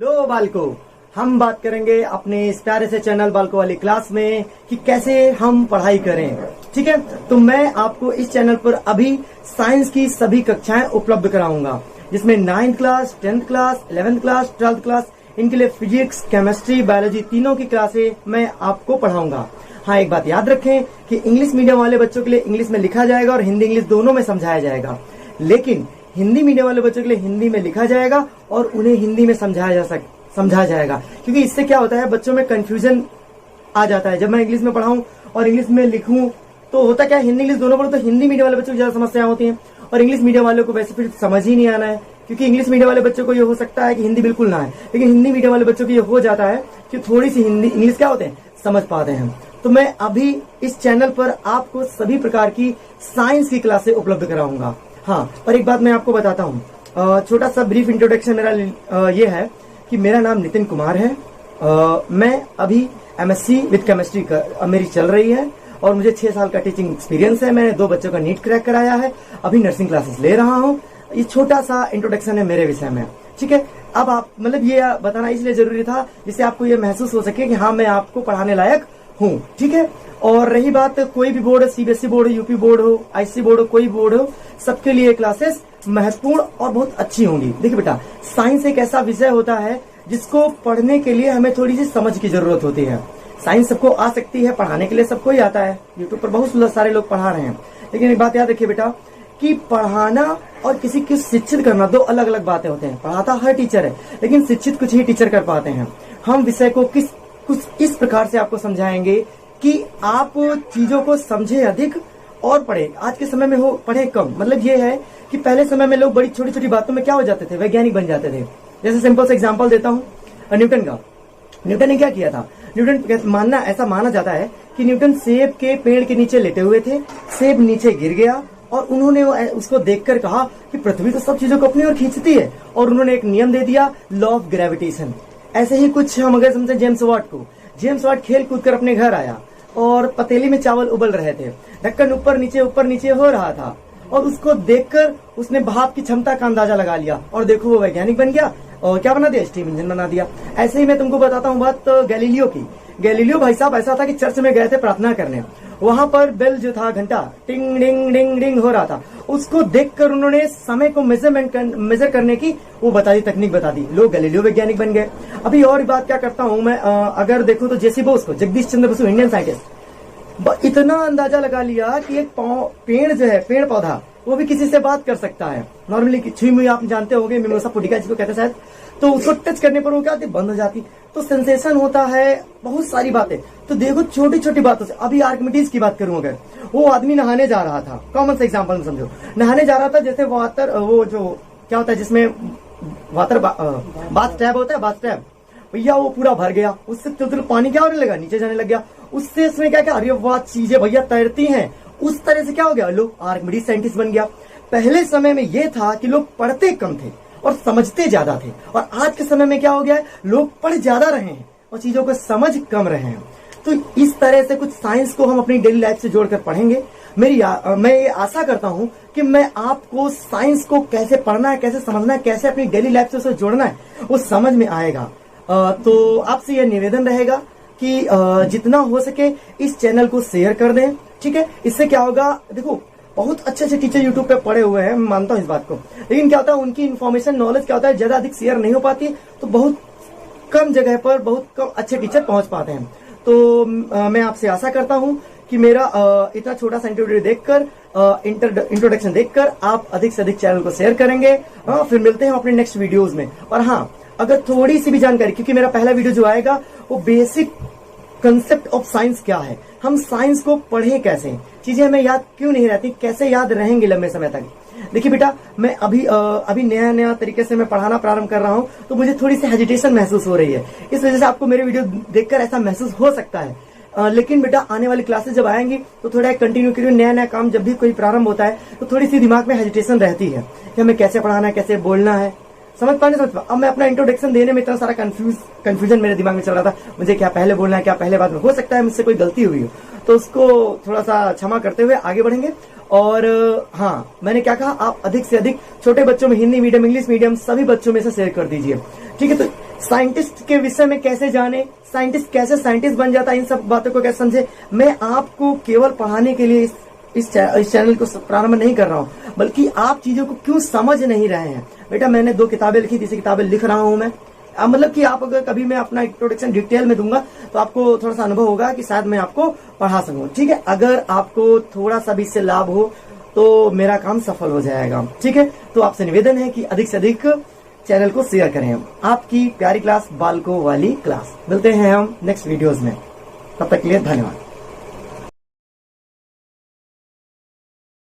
लो बालको, हम बात करेंगे अपने इस प्यारे से चैनल बालको वाली क्लास में कि कैसे हम पढ़ाई करें। ठीक है, तो मैं आपको इस चैनल पर अभी साइंस की सभी कक्षाएं उपलब्ध कराऊंगा, जिसमें 9th class, 10th class, 11th class, 12th class, इनके लिए फिजिक्स, केमिस्ट्री, बायोलॉजी तीनों की क्लासें मैं आपको पढ़ाऊंगा। हाँ, एक बात याद रखें कि इंग्लिश मीडियम वाले बच्चों के लिए इंग्लिश में लिखा जाएगा और हिंदी इंग्लिश दोनों में समझाया जाएगा, लेकिन हिंदी मीडियम वाले बच्चों के लिए हिंदी में लिखा जाएगा और उन्हें हिंदी में समझाया जाएगा। क्योंकि इससे क्या होता है, बच्चों में कंफ्यूजन आ जाता है। जब मैं इंग्लिश में पढ़ाऊं और इंग्लिश में लिखूं तो होता क्या है, हिंदी इंग्लिश दोनों पढ़ो तो हिंदी मीडियम वाले बच्चों को ज्यादा समस्याएं होती हैं और इंग्लिश मीडियम वालों को वैसे फिर समझ ही नहीं आना है। क्योंकि इंग्लिश मीडियम वाले बच्चों को ये हो सकता है कि हिंदी बिल्कुल ना है, लेकिन हिंदी मीडियम वाले बच्चों को ये हो जाता है कि थोड़ी सी हिंदी इंग्लिश क्या होते हैं समझ पाते हैं। तो मैं अभी इस चैनल पर आपको सभी प्रकार की साइंस की क्लासें उपलब्ध कराऊंगा। हाँ, पर एक बात मैं आपको बताता हूँ, छोटा सा ब्रीफ इंट्रोडक्शन मेरा ये है कि मेरा नाम नितिन कुमार है। मैं अभी MSc विद केमिस्ट्री मेरी चल रही है और मुझे 6 साल का टीचिंग एक्सपीरियंस है। मैंने 2 बच्चों का नीट क्रैक कराया है, अभी नर्सिंग क्लासेस ले रहा हूँ। ये छोटा सा इंट्रोडक्शन है मेरे विषय में। ठीक है, अब आप मतलब ये बताना इसलिए जरूरी था जिससे आपको ये महसूस हो सके कि हाँ, मैं आपको पढ़ाने लायक हूँ। ठीक है, और रही बात कोई भी बोर्ड, CBSE बोर्ड हो, यूपी बोर्ड हो, IC बोर्ड हो, कोई बोर्ड हो, सबके लिए क्लासेस महत्वपूर्ण और बहुत अच्छी होंगी। देखिए बेटा, साइंस एक ऐसा विषय होता है जिसको पढ़ने के लिए हमें थोड़ी सी समझ की जरूरत होती है। साइंस सबको आ सकती है, पढ़ाने के लिए सबको ही आता है, यूट्यूब पर बहुत सारे लोग पढ़ा रहे हैं, लेकिन एक बात याद रखिए बेटा कि पढ़ाना और किसी को शिक्षित करना 2 अलग अलग बातें होते हैं। पढ़ाता हर टीचर है, लेकिन शिक्षित कुछ ही टीचर कर पाते हैं। हम विषय को कुछ इस प्रकार से आपको समझाएंगे कि आप चीजों को समझे अधिक और पढ़े। आज के समय में हो पढ़े कम, मतलब ये है कि पहले समय में लोग बड़ी छोटी छोटी बातों में क्या हो जाते थे, वैज्ञानिक बन जाते थे। जैसे सिंपल सा एग्जांपल देता हूं न्यूटन का। न्यूटन ने क्या किया था, न्यूटन ऐसा माना जाता है कि न्यूटन सेब के पेड़ के नीचे लेटे हुए थे, सेब नीचे गिर गया और उन्होंने उसको देखकर कहा कि पृथ्वी तो सब चीजों को अपनी ओर खींचती है, और उन्होंने एक नियम दे दिया, लॉ ऑफ ग्रेविटेशन। ऐसे ही कुछ हम अगर समझे जेम्स वाट को, जेम्स वाट खेल कूद कर अपने घर आया और पतीली में चावल उबल रहे थे, ढक्कन ऊपर नीचे हो रहा था और उसको देखकर उसने भाप की क्षमता का अंदाजा लगा लिया और देखो वो वैज्ञानिक बन गया और क्या बना दिया, स्टीम इंजन बना दिया। ऐसे ही मैं तुमको बताता हूँ बात गैलीलियो की। गैलीलियो भाई साहब ऐसा था कि चर्च में गए थे प्रार्थना करने, वहां पर बेल जो था, घंटा टिंग डिंग डिंग डिंग हो रहा था, उसको देखकर उन्होंने समय को मेजर करने की वो बता दी, तकनीक बता दी, लोग गैलीलियो वैज्ञानिक बन गए। अभी और बात क्या करता हूं मैं, अगर देखो तो जेसी बोस को, जगदीश चंद्र बसु, इंडियन साइंटिस्ट, इतना अंदाजा लगा लिया कि एक पेड़ जो है, पेड़ पौधा, वो भी किसी से बात कर सकता है। नॉर्मली छुई मुई आप जानते होंगे, मिमोसा पुडिका जिसको कहते हैं शायद, तो उसको टच करने पर वो क्या होती, बंद हो जाती। तो सेंसेशन होता है, बहुत सारी बातें। तो देखो छोटी छोटी बातों से, अभी आर्किमिडीज की बात करूं, अगर वो आदमी नहाने जा रहा था, कॉमन सा एग्जांपल में समझो, नहाने जा रहा था, जैसे वाटर, वो जो क्या होता है जिसमें वाटर बाथ टैब होता है, बाथ टैब, भैया वो पूरा भर गया, उससे तुरंत पानी क्या होने लगा, नीचे जाने लग गया। उससे इसमें क्या क्या, अरे वाह चीजें भैया तैरती हैं, उस तरह से क्या हो गया, लोग आर्किमिडीज साइंटिस्ट बन गया। पहले समय में ये था कि लोग पढ़ते कम थे और समझते ज्यादा थे, और आज के समय में क्या हो गया है, लोग पढ़ ज्यादा रहे हैं और चीजों को समझ कम रहे हैं। तो इस तरह से कुछ साइंस को हम अपनी डेली लाइफ से जोड़कर पढ़ेंगे। मैं ये आशा करता हूं कि मैं आपको साइंस को कैसे पढ़ना है, कैसे समझना है, कैसे अपनी डेली लाइफ से उसे जोड़ना है, वो समझ में आएगा। तो आपसे यह निवेदन रहेगा कि जितना हो सके इस चैनल को शेयर कर दें। ठीक है, इससे क्या होगा, देखो बहुत अच्छे अच्छे टीचर यूट्यूब पे पढ़े हुए हैं, मैं मानता हूं इस बात को, लेकिन क्या होता है उनकी इन्फॉर्मेशन, नॉलेज क्या होता है, ज्यादा अधिक शेयर नहीं हो पाती, तो बहुत कम जगह पर बहुत कम अच्छे टीचर पहुंच पाते हैं। तो मैं आपसे आशा करता हूं कि मेरा इतना छोटा सा इंट्रोडक्शन देखकर आप अधिक से अधिक चैनल को शेयर करेंगे। फिर मिलते हैं अपने नेक्स्ट वीडियोज में। और हाँ, अगर थोड़ी सी भी जानकारी, क्योंकि मेरा पहला वीडियो जो आएगा वो बेसिक कंसेप्ट ऑफ साइंस क्या है, हम साइंस को पढ़ें कैसे, चीजें हमें याद क्यों नहीं रहती, कैसे याद रहेंगे लंबे समय तक। देखिए बेटा, मैं अभी नया तरीके से मैं पढ़ाना प्रारंभ कर रहा हूं, तो मुझे थोड़ी सी हेजिटेशन महसूस हो रही है। इस वजह से आपको मेरे वीडियो देखकर ऐसा महसूस हो सकता है, लेकिन बेटा आने वाली क्लासेस जब आएंगी तो थोड़ा कंटिन्यू करिए। नया काम जब भी कोई प्रारंभ होता है तो थोड़ी सी दिमाग में हेजिटेशन रहती है कि हमें कैसे पढ़ाना है, कैसे बोलना है, समझ पाने समझ पा। अब मैं अपना इंट्रोडक्शन देने में इतना सारा कंफ्यूजन मेरे दिमाग में चल रहा था, मुझे क्या पहले बोलना है, क्या पहले बात में, हो सकता है मुझसे कोई गलती हुई हो, तो उसको थोड़ा सा क्षमा करते हुए आगे बढ़ेंगे। और हाँ, मैंने क्या कहा, आप अधिक से अधिक छोटे बच्चों में हिंदी मीडियम, इंग्लिश मीडियम सभी बच्चों में से शेयर कर दीजिए। ठीक है, तो साइंटिस्ट के विषय में कैसे जाने, साइंटिस्ट कैसे साइंटिस्ट बन जाता है, इन सब बातों को कैसे समझे। मैं आपको केवल पढ़ाने के लिए इस चैनल को प्रारंभ नहीं कर रहा हूं, बल्कि आप चीजों को क्यों समझ नहीं रहे हैं। बेटा मैंने 2 किताबें लिखी, तीसरी किताबें लिख रहा हूं मैं। मतलब कि आप अगर कभी मैं अपना इंट्रोडक्शन डिटेल में दूंगा तो आपको थोड़ा सा अनुभव होगा कि शायद मैं आपको पढ़ा सकूं। ठीक है, अगर आपको थोड़ा सा भी इससे लाभ हो तो मेरा काम सफल हो जाएगा। ठीक है, तो आपसे निवेदन है कि अधिक से अधिक चैनल को शेयर करें। आपकी प्यारी क्लास बालकों वाली क्लास। मिलते हैं हम नेक्स्ट वीडियोस में, तब तक के लिए धन्यवाद।